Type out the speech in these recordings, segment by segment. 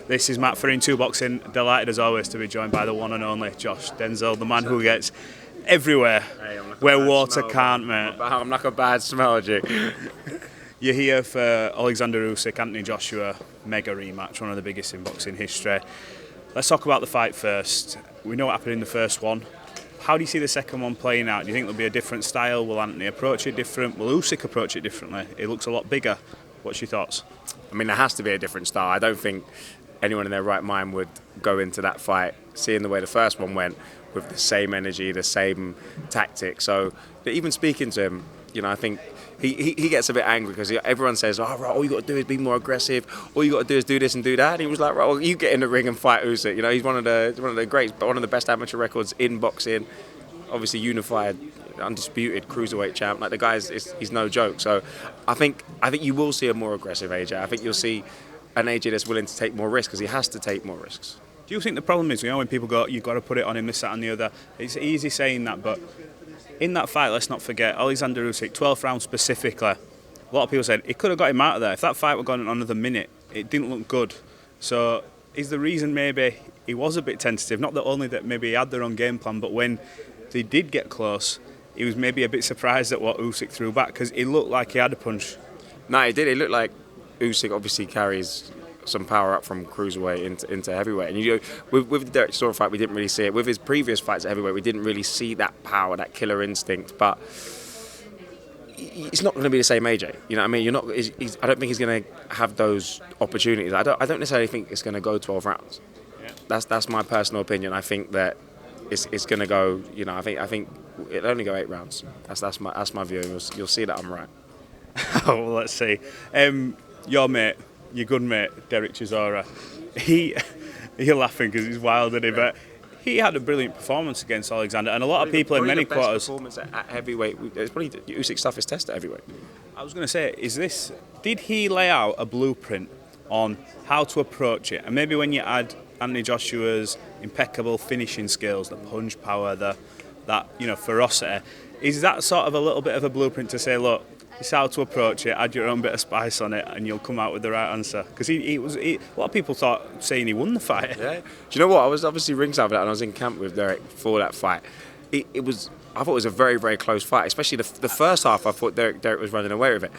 This is Matt for Into Boxing. Delighted as always to be joined by the one and only Josh Denzel, the man who gets everywhere where water can't, mate. I'm like a bad smell, G. You're here for Alexander Usyk, Anthony Joshua, mega rematch, one of the biggest in boxing history. Let's talk about the fight first. We know what happened in the first one. How do you see the second one playing out? Do you think there'll be a different style? Will Anthony approach it different? Will Usyk approach it differently? It looks a lot bigger. What's your thoughts? I mean, there has to be a different style. I don't think anyone in their right mind would go into that fight seeing the way the first one went with the same energy, the same tactic. So even speaking to him, you know, I think he gets a bit angry because everyone says, "Oh, right, all you got to do is be more aggressive. All you got to do is do this and do that." And he was like, "Right, well, you get in the ring and fight Usyk." You know, he's one of the greats, but one of the best amateur records in boxing. Obviously, unified, undisputed cruiserweight champ. Like the guy he's no joke. So I think you will see a more aggressive AJ. I think you'll see an AJ that's willing to take more risks because he has to take more risks. Do you think the problem is, you know, when people go, "You've got to put it on him, this, that, and the other"? It's easy saying that, but in that fight, let's not forget, Alexander Usyk, 12th round specifically, a lot of people said he could have got him out of there. If that fight were going on another minute, it didn't look good. So is the reason maybe he was a bit tentative? Not that only that maybe he had the wrong game plan, but when they did get close, he was maybe a bit surprised at what Usyk threw back because it looked like he had a punch. No, he did. It looked like Usyk obviously carries some power up from cruiserweight into heavyweight. And you know, with the Derek Chisora fight, we didn't really see it. With his previous fights at heavyweight, we didn't really see that power, that killer instinct. But it's not going to be the same AJ. You know what I mean? I don't think he's going to have those opportunities. I don't necessarily think it's going to go 12 rounds. Yeah. That's my personal opinion. I think that it's going to go. You know, I think it'll only go 8 rounds. That's my view. You'll see that I'm right. Oh, well, let's see. Your mate, your good mate, Derek Chisora, you're laughing because he's wild, isn't he? But he had a brilliant performance against Alexander, and a lot of people in many quarters. Performance at heavyweight. It's probably Usyk's toughest test at heavyweight. I was going to say, did he lay out a blueprint on how to approach it? And maybe when you add Anthony Joshua's impeccable finishing skills, the punch power, that ferocity, is that sort of a little bit of a blueprint to say, look, it's how to approach it, add your own bit of spice on it, and you'll come out with the right answer? Because a lot of people thought saying he won the fight. Yeah. Do you know what? I was obviously ringside for that, and I was in camp with Derek for that fight. I thought it was a very, very close fight, especially the first half. I thought Derek was running away with it.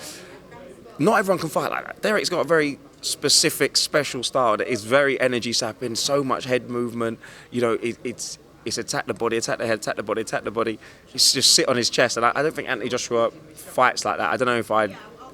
Not everyone can fight like that. Derek's got a very specific, special style that is very energy sapping, so much head movement. You know, it's attack the body, attack the head, attack the body, attack the body. He's just sit on his chest, and I don't think Anthony Joshua fights like that. I don't know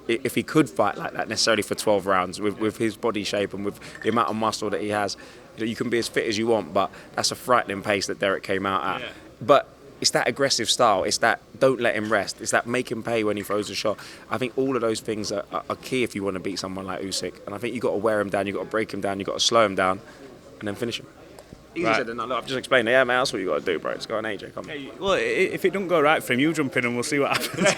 if he could fight like that necessarily for 12 rounds with his body shape and with the amount of muscle that he has. You can be as fit as you want, but that's a frightening pace that Derek came out at. Yeah. But it's that aggressive style. It's that don't let him rest. It's that make him pay when he throws a shot. I think all of those things are key if you want to beat someone like Usyk. And I think you've got to wear him down, you've got to break him down, you've got to slow him down, and then finish him. Easier said than done. Look, I've just explained it. Yeah, man, that's what you got to do, bro. It's got an AJ. Come on. Hey, well, if it don't go right for him, you jump in and we'll see what happens.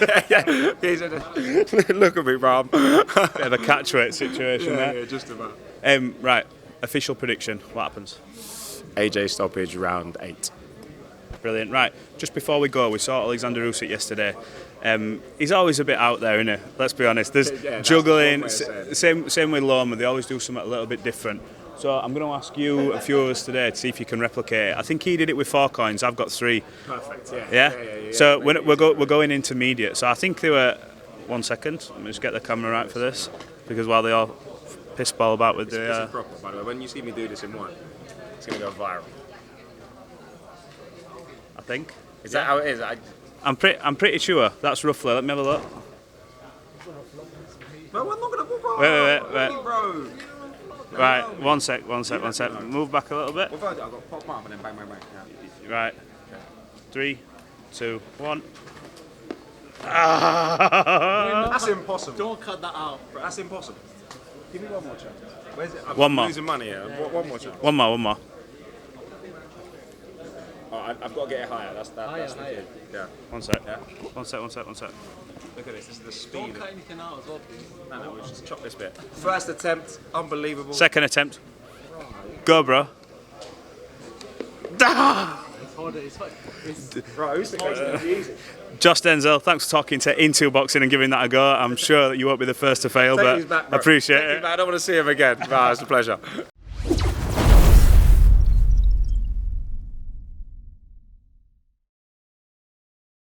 Look at me, bro. Bit of a catch-weight situation there. Yeah, just about. Right, official prediction. What happens? AJ stoppage round 8. Brilliant. Right, just before we go, we saw Alexander Usyk yesterday. He's always a bit out there, isn't he? Let's be honest. There's juggling. Same with Loma. They always do something a little bit different. So I'm going to ask you a few of us today to see if you can replicate it. I think he did it with 4 coins. I've got 3. Perfect. Yeah. So we're going intermediate. So I think they were. 1 second. Let me just get the camera right for this, because while they all piss ball about with this is proper, by the way. When you see me do this in one, it's going to go viral. I think. Is that how it is? I'm pretty sure. That's roughly. Let me have a look. No, I'm not going to. Wait. Bro. Right, one sec. Move back a little bit. I've got pop up and then bang. Yeah. Right. 3, 2, 1. That's impossible. Don't cut that out. Bro, that's impossible. Give me one more chance. Where's it? One more. I'm losing money here. One more chance. One more. Oh, I've got to get it higher. That's the key. Yeah. One sec. Yeah. One sec. Look at this. This is the speed. Don't cut anything out as well, please. No, we'll just chop this bit. First attempt, unbelievable. Second attempt. Go, bro. It's harder. Right, who's the crazy? Josh Denzel, thanks for talking to Into Boxing and giving that a go. I'm sure that you won't be the first to fail, but Back, appreciate it. it. I don't want to see him again. It's a pleasure.